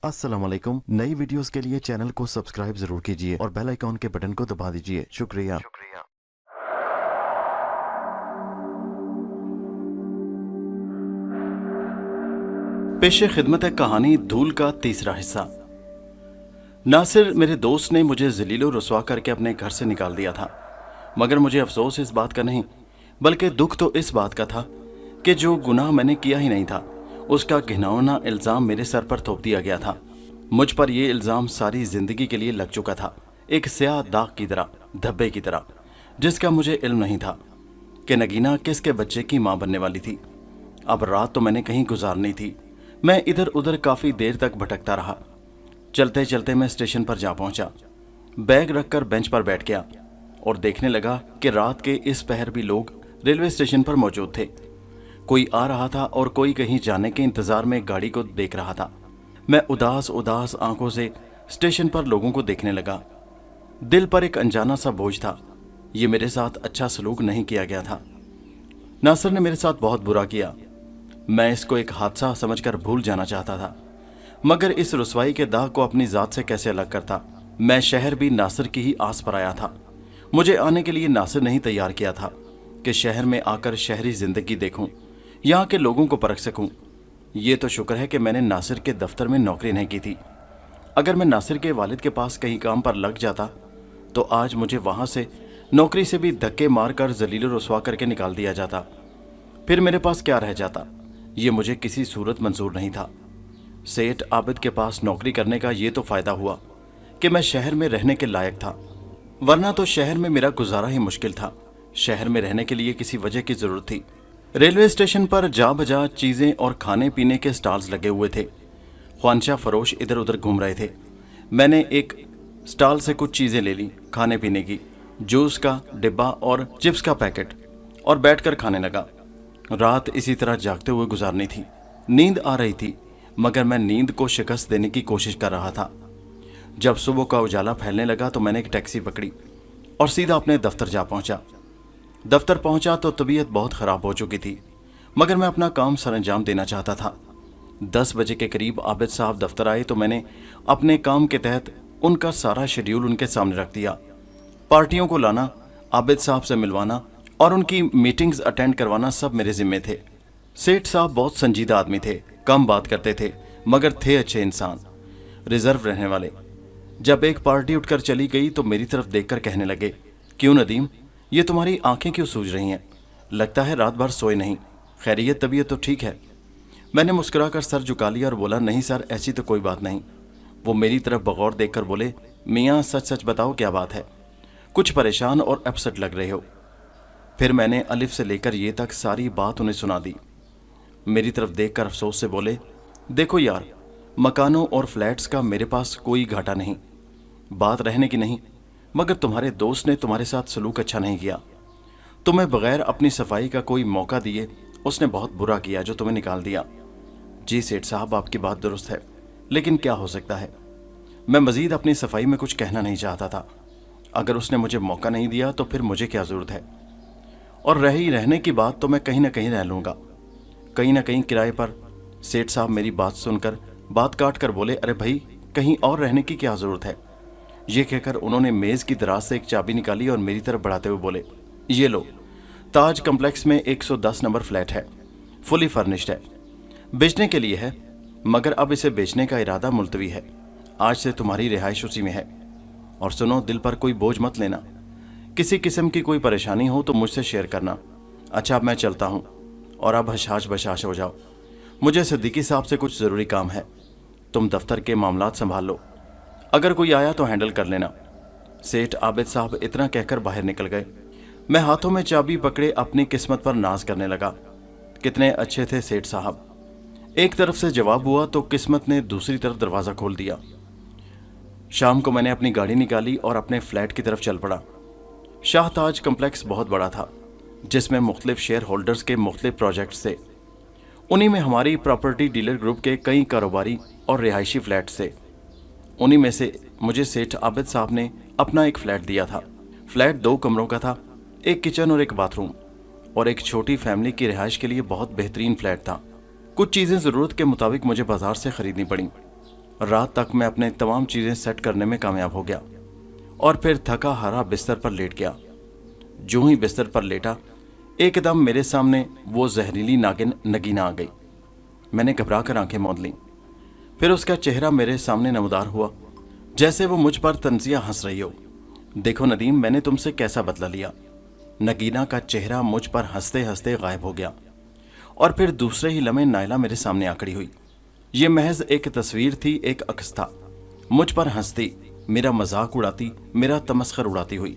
अस्सलाम वालेकुम। नई वीडियोस के लिए चैनल को सब्सक्राइब जरूर कीजिए और बेल आइकॉन के बटन को दबा दीजिए। शुक्रिया। पेशे खिदमत है कहानी धूल का तीसरा हिस्सा। नासिर मेरे दोस्त ने मुझे जलीलो रुसवा करके अपने घर से निकाल दिया था, मगर मुझे अफसोस इस बात का नहीं बल्कि दुख तो इस बात का था कि जो गुनाह मैंने किया ही नहीं था उसका घिनौना इल्ज़ाम मेरे सर पर थोप दिया गया था। मुझ पर यह इल्ज़ाम सारी ज़िंदगी के लिए लग चुका था, एक स्याह दाग की तरह, धब्बे की तरह, जिसका मुझे इल्म नहीं था कि नगीना किसके बच्चे की माँ बनने वाली थी। अब रात तो मैंने कहीं गुजारनी थी। मैं इधर उधर काफ़ी देर तक भटकता रहा। चलते चलते मैं स्टेशन पर जा पहुंचा, बैग रखकर बेंच पर बैठ गया और देखने लगा कि रात के इस पहर भी लोग रेलवे स्टेशन पर मौजूद थे। कोई आ रहा था और कोई कहीं जाने के इंतजार में गाड़ी को देख रहा था। मैं उदास उदास आंखों से स्टेशन पर लोगों को देखने लगा। दिल पर एक अनजाना सा बोझ था। ये मेरे साथ अच्छा सलूक नहीं किया गया था। नासिर ने मेरे साथ बहुत बुरा किया। मैं इसको एक हादसा समझकर भूल जाना चाहता था, मगर इस रुसवाई के दाग को अपनी ज़ात से कैसे अलग करता। मैं शहर भी नासिर की ही आस पर आया था। मुझे आने के लिए नासिर नहीं तैयार किया था कि शहर में आकर शहरी ज़िंदगी देखूं, यहाँ के लोगों को परख सकूं। ये तो शुक्र है कि मैंने नासिर के दफ्तर में नौकरी नहीं की थी। अगर मैं नासिर के वालिद के पास कहीं काम पर लग जाता तो आज मुझे वहाँ से नौकरी से भी धक्के मारकर जलील रुसवा करके निकाल दिया जाता। फिर मेरे पास क्या रह जाता, ये मुझे किसी सूरत मंजूर नहीं था। सेठ आबिद के पास नौकरी करने का ये तो फ़ायदा हुआ कि मैं शहर में रहने के लायक था, वरना तो शहर में मेरा गुजारा ही मुश्किल था। शहर में रहने के लिए किसी वजह की ज़रूरत थी। रेलवे स्टेशन पर जा बजा चीज़ें और खाने पीने के स्टॉल्स लगे हुए थे। ख्वानशाह फरोश इधर उधर घूम रहे थे। मैंने एक स्टॉल से कुछ चीज़ें ले ली खाने पीने की, जूस का डिब्बा और चिप्स का पैकेट, और बैठकर खाने लगा। रात इसी तरह जागते हुए गुजारनी थी। नींद आ रही थी, मगर मैं नींद को शिकस्त देने की कोशिश कर रहा था। जब सुबह का उजाला फैलने लगा तो मैंने एक टैक्सी पकड़ी और सीधा अपने दफ्तर जा पहुंचा। दफ्तर पहुंचा तो तबीयत बहुत ख़राब हो चुकी थी, मगर मैं अपना काम सरअंजाम देना चाहता था। 10 बजे के करीब आबिद साहब दफ्तर आए तो मैंने अपने काम के तहत उनका सारा शेड्यूल उनके सामने रख दिया। पार्टियों को लाना, आबिद साहब से मिलवाना और उनकी मीटिंग्स अटेंड करवाना सब मेरे ज़िम्मे थे। सेठ साहब बहुत संजीदा आदमी थे, कम बात करते थे, मगर थे अच्छे इंसान, रिजर्व रहने वाले। जब एक पार्टी उठकर चली गई तो मेरी तरफ देखकर कहने लगे, क्यों नदीम, ये तुम्हारी आंखें क्यों सूज रही हैं? लगता है रात भर सोए नहीं। खैरियत, तबीयत तो ठीक है? मैंने मुस्कुराकर सर झुका लिया और बोला, नहीं सर, ऐसी तो कोई बात नहीं। वो मेरी तरफ बगौर देखकर बोले, मियाँ सच सच बताओ क्या बात है? कुछ परेशान और अपसेट लग रहे हो। फिर मैंने अलिफ से लेकर ये तक सारी बात उन्हें सुना दी। मेरी तरफ देखकर अफसोस से बोले, देखो यार, मकानों और फ्लैट्स का मेरे पास कोई घाटा नहीं, बात रहने की नहीं, मगर तुम्हारे दोस्त ने तुम्हारे साथ सलूक अच्छा नहीं किया। तुम्हें बगैर अपनी सफाई का कोई मौका दिए उसने बहुत बुरा किया जो तुम्हें निकाल दिया। जी सेठ साहब, आपकी बात दुरुस्त है, लेकिन क्या हो सकता है। मैं मज़ीद अपनी सफाई में कुछ कहना नहीं चाहता था। अगर उसने मुझे मौका नहीं दिया तो फिर मुझे क्या ज़रूरत है। और रही रहने की बात तो मैं कहीं ना कहीं रह लूँगा, कहीं ना कहीं किराए पर। सेठ साहब मेरी बात सुनकर बात काट कर बोले, अरे भाई, कहीं और रहने की क्या ज़रूरत है। ये कहकर उन्होंने मेज़ की दराज से एक चाबी निकाली और मेरी तरफ बढ़ाते हुए बोले, ये लो, ताज कम्प्लेक्स में 110 नंबर फ्लैट है, फुली फर्निश्ड है, बेचने के लिए है, मगर अब इसे बेचने का इरादा मुलतवी है। आज से तुम्हारी रिहाइश उसी में है। और सुनो, दिल पर कोई बोझ मत लेना, किसी किस्म की कोई परेशानी हो तो मुझसे शेयर करना। अच्छा, अब मैं चलता हूँ और अब हशाश बशाश हो जाओ। मुझे सिद्दीकी साहब से कुछ ज़रूरी काम है। तुम दफ्तर के मामलात संभाल लो, अगर कोई आया तो हैंडल कर लेना। सेठ आबिद साहब इतना कहकर बाहर निकल गए। मैं हाथों में चाबी पकड़े अपनी किस्मत पर नाज करने लगा। कितने अच्छे थे सेठ साहब। एक तरफ से जवाब हुआ तो किस्मत ने दूसरी तरफ दरवाज़ा खोल दिया। शाम को मैंने अपनी गाड़ी निकाली और अपने फ्लैट की तरफ चल पड़ा। शाहताज कम्प्लेक्स बहुत बड़ा था, जिसमें मुख्तलिफ शेयर होल्डर्स के मुख्तलिफ प्रोजेक्ट्स थे। उन्हीं में हमारी प्रॉपर्टी डीलर ग्रुप के कई कारोबारी और रिहायशी फ्लैट्स थे। उन्हीं में से मुझे सेठ आबिद साहब ने अपना एक फ़्लैट दिया था। फ्लैट 2 कमरों का था, एक किचन और एक बाथरूम, और एक छोटी फैमिली की रिहाइश के लिए बहुत बेहतरीन फ्लैट था। कुछ चीज़ें ज़रूरत के मुताबिक मुझे बाज़ार से ख़रीदनी पड़ी। रात तक मैं अपने तमाम चीज़ें सेट करने में कामयाब हो गया और फिर थका हारा बिस्तर पर लेट गया। जो ही बिस्तर पर लेटा, एकदम मेरे सामने वो जहरीली नागिन नगीना आ गई। मैंने घबरा कर आंखें मूंद लीं। फिर उसका चेहरा मेरे सामने नमदार हुआ, जैसे वो मुझ पर तंजिया हंस रही हो। देखो नदीम, मैंने तुमसे कैसा बदला लिया। नगीना का चेहरा मुझ पर हंसते हंसते गायब हो गया और फिर दूसरे ही लम्हे नायला मेरे सामने आ खड़ी हुई। ये महज एक तस्वीर थी, एक अक्स था। मुझ पर हंसती, मेरा मजाक उड़ाती, मेरा तमस्खर उड़ाती हुई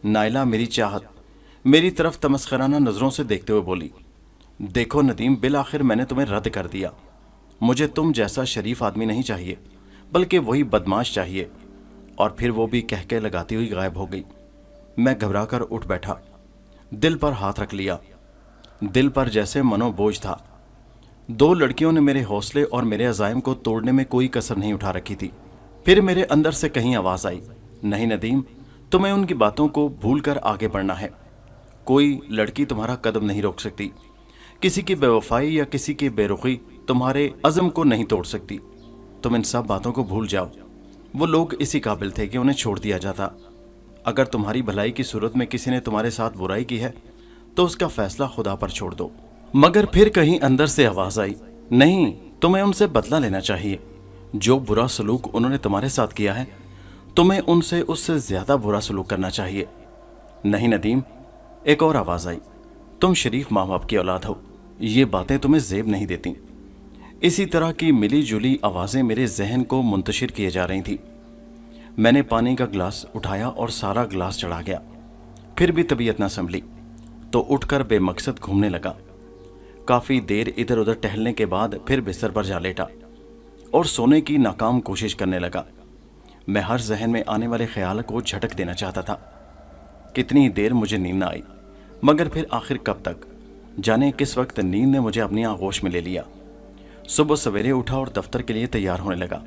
नायला मेरी चाहत, मेरी तरफ तमस्खराना नज़रों से देखते हुए बोली, देखो नदीम, बिल आखिर मैंने तुम्हें रद्द कर दिया। मुझे तुम जैसा शरीफ आदमी नहीं चाहिए, बल्कि वही बदमाश चाहिए। और फिर वो भी कह के लगाती हुई गायब हो गई। मैं घबरा कर उठ बैठा, दिल पर हाथ रख लिया। दिल पर जैसे मनोबोझ था। 2 लड़कियों ने मेरे हौसले और मेरे अज़ाइम को तोड़ने में कोई कसर नहीं उठा रखी थी। फिर मेरे अंदर से कहीं आवाज़ आई, नहीं नदीम, तुम्हें उनकी बातों को भूल कर आगे बढ़ना है। कोई लड़की तुम्हारा कदम नहीं रोक सकती। किसी की बेवफाई या किसी की बेरुखी तुम्हारे अज़म को नहीं तोड़ सकती। तुम इन सब बातों को भूल जाओ। वो लोग इसी काबिल थे कि उन्हें छोड़ दिया जाता। अगर तुम्हारी भलाई की सूरत में किसी ने तुम्हारे साथ बुराई की है तो उसका फैसला खुदा पर छोड़ दो। मगर फिर कहीं अंदर से आवाज़ आई, नहीं, तुम्हें उनसे बदला लेना चाहिए। जो बुरा सलूक उन्होंने तुम्हारे साथ किया है, तुम्हें उनसे उससे ज़्यादा बुरा सलूक करना चाहिए। नहीं नदीम, एक और आवाज़ आई, तुम शरीफ माँ बाप की औलाद हो, ये बातें तुम्हें ज़ेब नहीं देती। इसी तरह की मिली जुली आवाज़ें मेरे जहन को मुंतशिर किए जा रही थी। मैंने पानी का गिलास उठाया और सारा गिलास चढ़ा गया। फिर भी तबीयत न संभली तो उठकर बेमकसद घूमने लगा। काफ़ी देर इधर उधर टहलने के बाद फिर बिस्तर पर जा लेटा और सोने की नाकाम कोशिश करने लगा। मैं हर जहन में आने वाले ख्याल को झटक देना चाहता था। कितनी देर मुझे नींद न आई, मगर फिर आखिर कब तक, जाने किस वक्त नींद ने मुझे अपनी आगोश में ले लिया। सुबह सवेरे उठा और दफ्तर के लिए तैयार होने लगा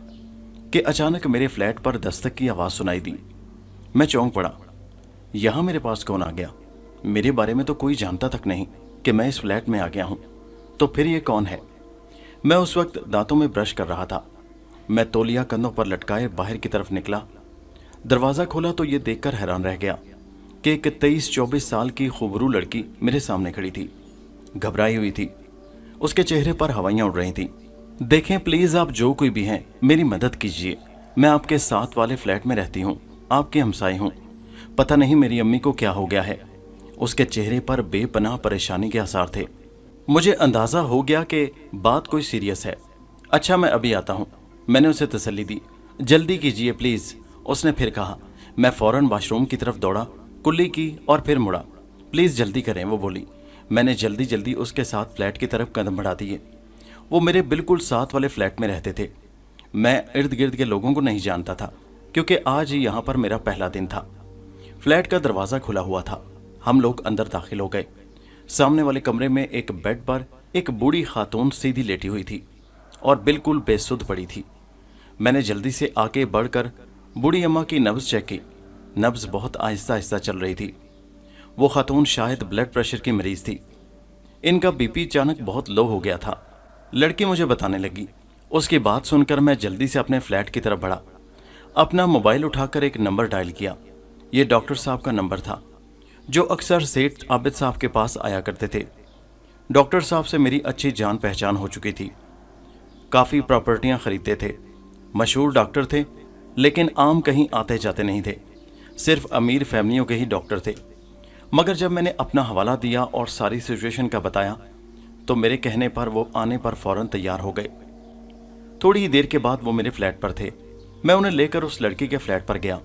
कि अचानक मेरे फ्लैट पर दस्तक की आवाज़ सुनाई दी। मैं चौंक पड़ा। यहाँ मेरे पास कौन आ गया? मेरे बारे में तो कोई जानता तक नहीं कि मैं इस फ्लैट में आ गया हूँ, तो फिर ये कौन है? मैं उस वक्त दांतों में ब्रश कर रहा था। मैं तौलिया कंधों पर लटकाए बाहर की तरफ निकला। दरवाज़ा खोला तो ये देखकर हैरान रह गया कि एक 23-24 साल की खूबरू लड़की मेरे सामने खड़ी थी। घबराई हुई थी, उसके चेहरे पर हवाइयाँ उड़ रही थी। देखें प्लीज़, आप जो कोई भी हैं, मेरी मदद कीजिए। मैं आपके साथ वाले फ्लैट में रहती हूँ, आपके हमसाई हूँ। पता नहीं मेरी अम्मी को क्या हो गया है। उसके चेहरे पर बेपनाह परेशानी के आसार थे। मुझे अंदाज़ा हो गया कि बात कोई सीरियस है। अच्छा, मैं अभी आता हूँ, मैंने उसे तसल्ली दी। जल्दी कीजिए प्लीज़, उसने फिर कहा। मैं फ़ौरन वाशरूम की तरफ दौड़ा, कुल्ली की और फिर मुड़ा। प्लीज़ जल्दी करें, वो बोली। मैंने जल्दी जल्दी उसके साथ फ्लैट की तरफ कदम बढ़ा दिए। वो मेरे बिल्कुल साथ वाले फ्लैट में रहते थे। मैं इर्द गिर्द के लोगों को नहीं जानता था, क्योंकि आज ही यहाँ पर मेरा पहला दिन था। फ्लैट का दरवाज़ा खुला हुआ था। हम लोग अंदर दाखिल हो गए। सामने वाले कमरे में एक बेड पर एक बूढ़ी खातून सीधी लेटी हुई थी और बिल्कुल बेसुध पड़ी थी। मैंने जल्दी से आगे बढ़कर बूढ़ी अम्मा की नब्ज़ चेक की। नब्ज़ बहुत आहिस्ता आहिस्ता चल रही थी। वो खातून शायद ब्लड प्रेशर की मरीज़ थी। इनका बीपी अचानक बहुत लो हो गया था। लड़की मुझे बताने लगी। उसकी बात सुनकर मैं जल्दी से अपने फ्लैट की तरफ बढ़ा। अपना मोबाइल उठाकर एक नंबर डायल किया। ये डॉक्टर साहब का नंबर था, जो अक्सर सेठ आबिद साहब के पास आया करते थे। डॉक्टर साहब से मेरी अच्छी जान पहचान हो चुकी थी। काफ़ी प्रॉपर्टियां खरीदते थे। मशहूर डॉक्टर थे, लेकिन आम कहीं आते जाते नहीं थे। सिर्फ अमीर फैमिलियों के ही डॉक्टर थे। मगर जब मैंने अपना हवाला दिया और सारी सिचुएशन का बताया तो मेरे कहने पर वो आने पर फ़ौरन तैयार हो गए। थोड़ी ही देर के बाद वो मेरे फ्लैट पर थे। मैं उन्हें लेकर उस लड़की के फ्लैट पर गया।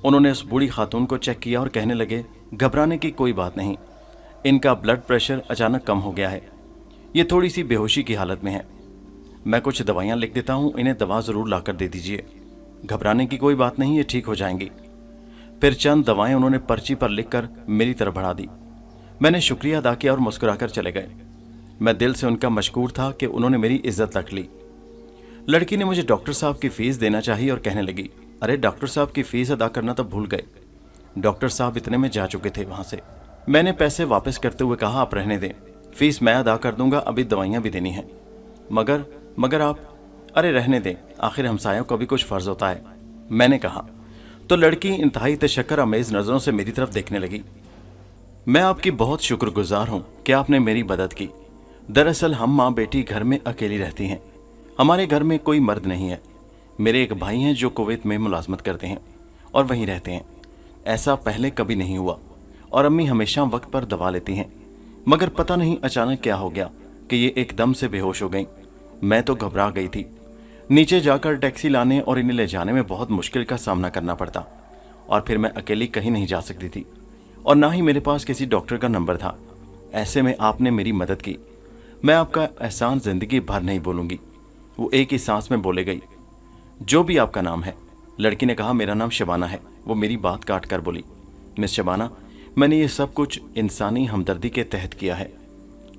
उन्होंने उस बूढ़ी खातून को चेक किया और कहने लगे, घबराने की कोई बात नहीं, इनका ब्लड प्रेशर अचानक कम हो गया है, ये थोड़ी सी बेहोशी की हालत में है। मैं कुछ दवाइयाँ लिख देता हूँ, इन्हें दवा ज़रूर ला कर दे दीजिए। घबराने की कोई बात नहीं, ये ठीक हो जाएंगी। फिर चंद दवाएं उन्होंने पर्ची पर लिखकर मेरी तरफ बढ़ा दी। मैंने शुक्रिया अदा किया और मुस्कुराकर चले गए। मैं दिल से उनका मशकूर था कि उन्होंने मेरी इज्जत रख ली। लड़की ने मुझे डॉक्टर साहब की फ़ीस देना चाहिए और कहने लगी, अरे डॉक्टर साहब की फ़ीस अदा करना तो भूल गए। डॉक्टर साहब इतने में जा चुके थे वहाँ से। मैंने पैसे वापस करते हुए कहा, आप रहने दें, फ़ीस मैं अदा कर दूंगा, अभी दवाइयाँ भी देनी हैं। मगर अरे रहने दें, आखिर हमसायों को भी कुछ फ़र्ज होता है, मैंने कहा। तो लड़की इंतहाई तशक्कर अमेज़ नज़रों से मेरी तरफ देखने लगी। मैं आपकी बहुत शुक्रगुजार हूँ कि आपने मेरी मदद की। दरअसल हम माँ बेटी घर में अकेली रहती हैं। हमारे घर में कोई मर्द नहीं है। मेरे एक भाई हैं जो कुवैत में मुलाजमत करते हैं और वहीं रहते हैं। ऐसा पहले कभी नहीं हुआ और अम्मी हमेशा वक्त पर दवा लेती हैं, मगर पता नहीं अचानक क्या हो गया कि ये एकदम से बेहोश हो गई। मैं तो घबरा गई थी। नीचे जाकर टैक्सी लाने और इन्हें ले जाने में बहुत मुश्किल का सामना करना पड़ता और फिर मैं अकेली कहीं नहीं जा सकती थी और ना ही मेरे पास किसी डॉक्टर का नंबर था। ऐसे में आपने मेरी मदद की। मैं आपका एहसान ज़िंदगी भर नहीं भूलूंगी। वो एक ही सांस में बोले गई। जो भी आपका नाम है, लड़की ने कहा। मेरा नाम शबाना है। वो मेरी बात काट कर बोली, मिस शबाना, मैंने ये सब कुछ इंसानी हमदर्दी के तहत किया है।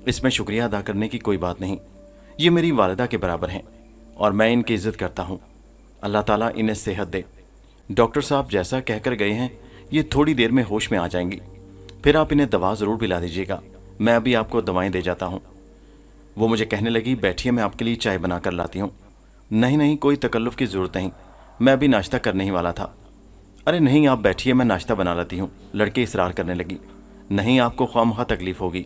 इसमें शुक्रिया अदा करने की कोई बात नहीं। ये मेरी वालिदा के बराबर हैं और मैं इनकी इज्जत करता हूँ। अल्लाह ताला इन्हें सेहत दे। डॉक्टर साहब जैसा कहकर गए हैं, ये थोड़ी देर में होश में आ जाएंगी। फिर आप इन्हें दवा ज़रूर पिला दीजिएगा। मैं अभी आपको दवाएं दे जाता हूँ। वो मुझे कहने लगी, बैठिए, मैं आपके लिए चाय बना कर लाती हूँ। नहीं, कोई तकल्लुफ़ की ज़रूरत नहीं, मैं अभी नाश्ता करने ही वाला था। अरे नहीं, आप बैठिए, मैं नाश्ता बना लाती हूँ। लड़की इसरार करने लगी। नहीं, आपको ख्वामखा तकलीफ़ होगी।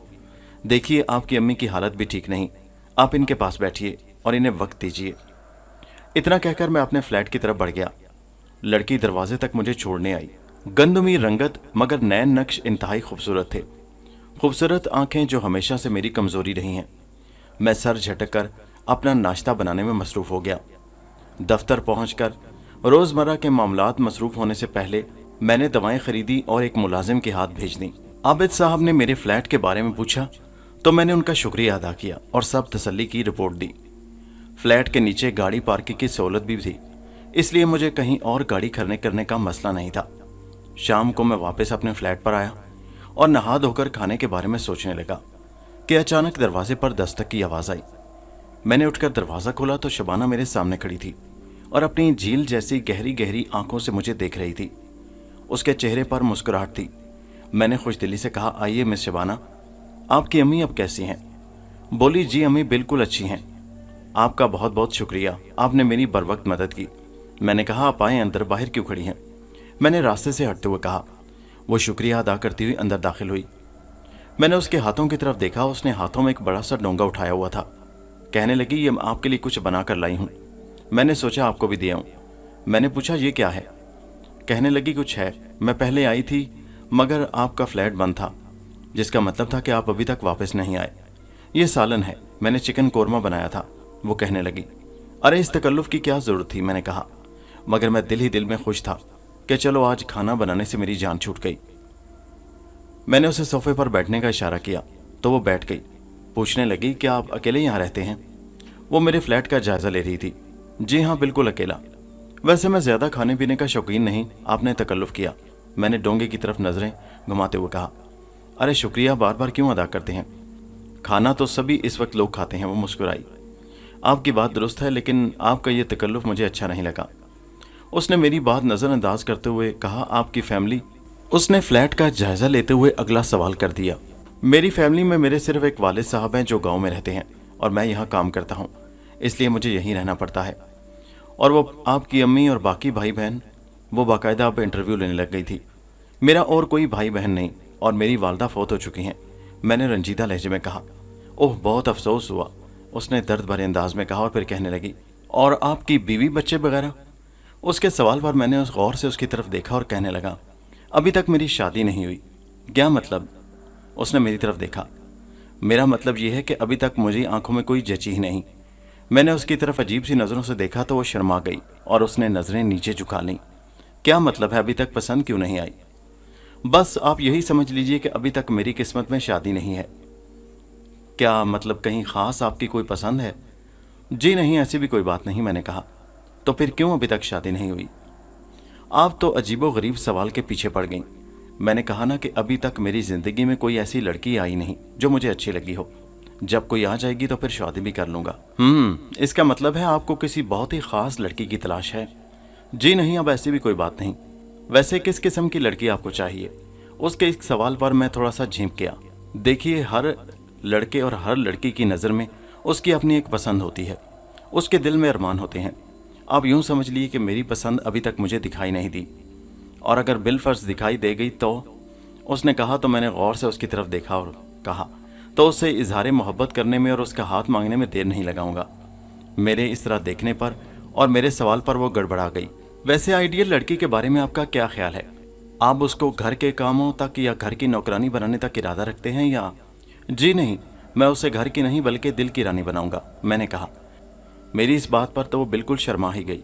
देखिए, आपकी अम्मी की हालत भी ठीक नहीं। आप इनके पास बैठिए और इन्हें वक्त दीजिए। इतना कहकर मैं अपने फ्लैट की तरफ बढ़ गया। लड़की दरवाजे तक मुझे छोड़ने आई। गंदमी रंगत मगर नैन नक्श इंतहाई खूबसूरत थे। खूबसूरत आंखें जो हमेशा से मेरी कमज़ोरी रही हैं। मैं सर झटक कर अपना नाश्ता बनाने में मसरूफ़ हो गया। दफ्तर पहुंचकर रोज़मर्रा के मामलात मसरूफ़ होने से पहले मैंने दवाएं खरीदी और एक मुलाजिम के हाथ भेज दी। आबिद साहब ने मेरे फ्लैट के बारे में पूछा तो मैंने उनका शुक्रिया अदा किया और सब तसल्ली की रिपोर्ट दी। फ्लैट के नीचे गाड़ी पार्किंग की सहूलत भी थी, इसलिए मुझे कहीं और गाड़ी खड़े करने का मसला नहीं था। शाम को मैं वापस अपने फ्लैट पर आया और नहा धोकर खाने के बारे में सोचने लगा कि अचानक दरवाजे पर दस्तक की आवाज़ आई। मैंने उठकर दरवाज़ा खोला तो शबाना मेरे सामने खड़ी थी और अपनी झील जैसी गहरी गहरी आंखों से मुझे देख रही थी। उसके चेहरे पर मुस्कुराहट थी। मैंने खुशदिली से कहा, आइए मिस शबाना, आपकी अम्मी अब कैसी हैं? बोली, जी अम्मी बिल्कुल अच्छी हैं। आपका बहुत बहुत शुक्रिया, आपने मेरी बरवक्त मदद की। मैंने कहा, आप आएँ अंदर, बाहर क्यों खड़ी हैं? मैंने रास्ते से हटते हुए कहा। वो शुक्रिया अदा करती हुई अंदर दाखिल हुई। मैंने उसके हाथों की तरफ देखा। उसने हाथों में एक बड़ा सा डोंगा उठाया हुआ था। कहने लगी, ये आपके लिए कुछ बना कर लाई हूँ। मैंने सोचा आपको भी दिया हूँ। मैंने पूछा, ये क्या है? कहने लगी, कुछ है, मैं पहले आई थी मगर आपका फ्लैट बंद था, जिसका मतलब था कि आप अभी तक वापस नहीं आए। ये सालन है, मैंने चिकन कोरमा बनाया था। वो कहने लगी, अरे इस तकल्लुफ़ की क्या ज़रूरत थी? मैंने कहा, मगर मैं दिल ही दिल में खुश था कि चलो आज खाना बनाने से मेरी जान छूट गई। मैंने उसे सोफे पर बैठने का इशारा किया तो वो बैठ गई। पूछने लगी, क्या आप अकेले यहाँ रहते हैं? वो मेरे फ्लैट का जायज़ा ले रही थी। जी हाँ, बिल्कुल अकेला। वैसे मैं ज़्यादा खाने पीने का शौकीन नहीं, आपने तकल्लुफ़ किया। मैंने डोंगे की तरफ नज़रें घुमाते हुए कहा। अरे शुक्रिया बार बार क्यों अदा करते हैं? खाना तो सभी इस वक्त लोग खाते हैं। वो मुस्कुराई। आपकी बात दुरुस्त है, लेकिन आपका ये तकल्लुफ़ मुझे अच्छा नहीं लगा। उसने मेरी बात नज़रअंदाज करते हुए कहा, आपकी फैमिली? उसने फ्लैट का जायज़ा लेते हुए अगला सवाल कर दिया। मेरी फैमिली में मेरे सिर्फ एक वालिद साहब हैं जो गांव में रहते हैं और मैं यहाँ काम करता हूँ, इसलिए मुझे यहीं रहना पड़ता है। और वो आपकी अम्मी और बाकी भाई बहन? वो बाकायदा अब इंटरव्यू लेने लग गई थी। मेरा और कोई भाई बहन नहीं और मेरी वालदा फौत हो चुकी हैं, मैंने रंजीदा लहजे में कहा। ओह, बहुत अफसोस हुआ, उसने दर्द भरे अंदाज में कहा और फिर कहने लगी, और आपकी बीवी बच्चे वगैरह? उसके सवाल पर मैंने उस गौर से उसकी तरफ देखा और कहने लगा, अभी तक मेरी शादी नहीं हुई। क्या मतलब? उसने मेरी तरफ देखा। मेरा मतलब यह है कि अभी तक मुझे आंखों में कोई जची ही नहीं। मैंने उसकी तरफ अजीब सी नज़रों से देखा तो वो शर्मा गई और उसने नज़रें नीचे झुका लीं। क्या मतलब है, अभी तक पसंद क्यों नहीं आई? बस आप यही समझ लीजिए कि अभी तक मेरी किस्मत में शादी नहीं है। क्या मतलब, कहीं ख़ास आपकी कोई पसंद है? जी नहीं, ऐसी भी कोई बात नहीं, मैंने कहा। तो फिर क्यों अभी तक शादी नहीं हुई? आप तो अजीबो-गरीब सवाल के पीछे पड़ गईं। मैंने कहा ना कि अभी तक मेरी ज़िंदगी में कोई ऐसी लड़की आई नहीं जो मुझे अच्छी लगी हो। जब कोई आ जाएगी तो फिर शादी भी कर लूँगा। इसका मतलब है आपको किसी बहुत ही ख़ास लड़की की तलाश है? जी नहीं, अब ऐसी भी कोई बात नहीं। वैसे किस किस्म की लड़की आपको चाहिए? उसके इस सवाल पर मैं थोड़ा सा झिंक गया। देखिए, हर लड़के और हर लड़की की नज़र में उसकी अपनी एक पसंद होती है उसके दिल में अरमान होते हैं। आप यूं समझ लिए कि मेरी पसंद अभी तक मुझे दिखाई नहीं दी, और अगर बिलफर्ज दिखाई दे गई तो उसने कहा। तो मैंने गौर से उसकी तरफ देखा और कहा, तो उससे इजहार मोहब्बत करने में और उसका हाथ मांगने में देर नहीं लगाऊंगा। मेरे इस तरह देखने पर और मेरे सवाल पर वो गड़बड़ा गई। वैसे आइडियल लड़की के बारे में आपका क्या ख्याल है? आप उसको घर के कामों तक या घर की नौकरानी बनाने तक इरादा रखते हैं या? जी नहीं, मैं उसे घर की नहीं बल्कि दिल की रानी बनाऊंगा, मैंने कहा। मेरी इस बात पर तो वो बिल्कुल शर्मा ही गई।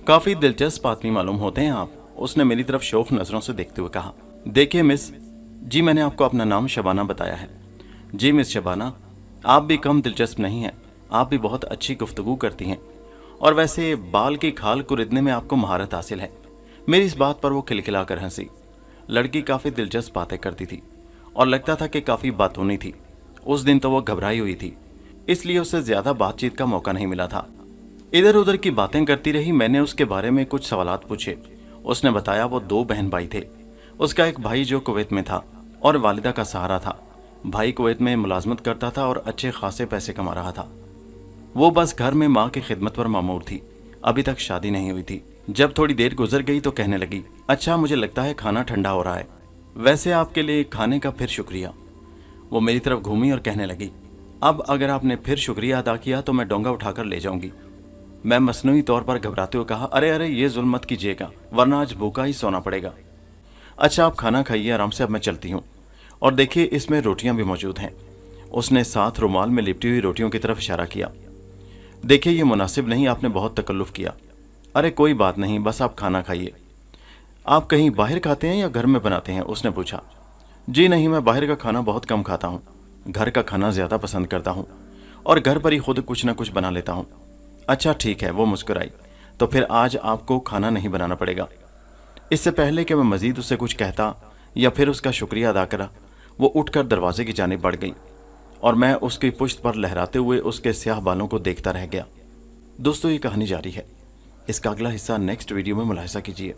काफ़ी दिलचस्प आदमी मालूम होते हैं आप, उसने मेरी तरफ शौक नज़रों से देखते हुए कहा। देखिए मिस, जी मैंने आपको अपना नाम शबाना बताया है। जी मिस शबाना, आप भी कम दिलचस्प नहीं हैं, आप भी बहुत अच्छी गुफ्तगू करती हैं, और वैसे बाल की खाल कुरिदने में आपको महारत हासिल है। मेरी इस बात पर वो खिलखिलाकर हंसी। लड़की काफ़ी दिलचस्प बातें करती थी और लगता था कि काफ़ी बातूनी थी। उस दिन तो वो घबराई हुई थी, इसलिए उसे ज़्यादा बातचीत का मौका नहीं मिला था। इधर उधर की बातें करती रही। मैंने उसके बारे में कुछ सवालात पूछे। उसने बताया वो 2 बहन भाई थे। उसका एक भाई जो कुवैत में था और वालिदा का सहारा था। भाई कुवैत में मुलाजमत करता था और अच्छे खासे पैसे कमा रहा था। वो बस घर में माँ की खिदमत पर मामूर थी, अभी तक शादी नहीं हुई थी। जब थोड़ी देर गुजर गई तो कहने लगी, अच्छा मुझे लगता है खाना ठंडा हो रहा है, वैसे आपके लिए खाने का फिर शुक्रिया। वो मेरी तरफ घूमी और कहने लगी, अब अगर आपने फिर शुक्रिया अदा किया तो मैं डोंगा उठाकर ले जाऊंगी। मैं मसनूई तौर पर घबराते हुए कहा, अरे अरे ये जुल्म मत कीजिएगा, वरना आज भूखा ही सोना पड़ेगा। अच्छा आप खाना खाइए आराम से, अब मैं चलती हूँ। और देखिए इसमें रोटियां भी मौजूद हैं। उसने साथ रुमाल में लिपटी हुई रोटियों की तरफ इशारा किया। देखिए ये मुनासिब नहीं, आपने बहुत तकल्लुफ़ किया। अरे कोई बात नहीं, बस आप खाना खाइए। आप कहीं बाहर खाते हैं या घर में बनाते हैं? उसने पूछा। जी नहीं, मैं बाहर का खाना बहुत कम खाता हूँ, घर का खाना ज़्यादा पसंद करता हूँ और घर पर ही खुद कुछ न कुछ बना लेता हूँ। अच्छा ठीक है, वो मुस्कुराई। तो फिर आज आपको खाना नहीं बनाना पड़ेगा। इससे पहले कि मैं मज़ीद उससे कुछ कहता या फिर उसका शुक्रिया अदा करा, वो उठकर दरवाजे की जानिब बढ़ गई और मैं उसकी पुश्त पर लहराते हुए उसके स्याह बालों को देखता रह गया। दोस्तों ये कहानी जारी है, इसका अगला हिस्सा नेक्स्ट वीडियो में मुलाहिजा कीजिए,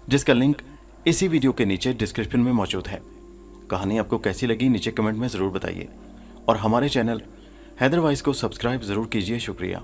जिसका लिंक इसी वीडियो के नीचे डिस्क्रिप्शन में मौजूद है। कहानी आपको कैसी लगी नीचे कमेंट में ज़रूर बताइए और हमारे चैनल हैदर वॉइस को सब्सक्राइब ज़रूर कीजिए। शुक्रिया।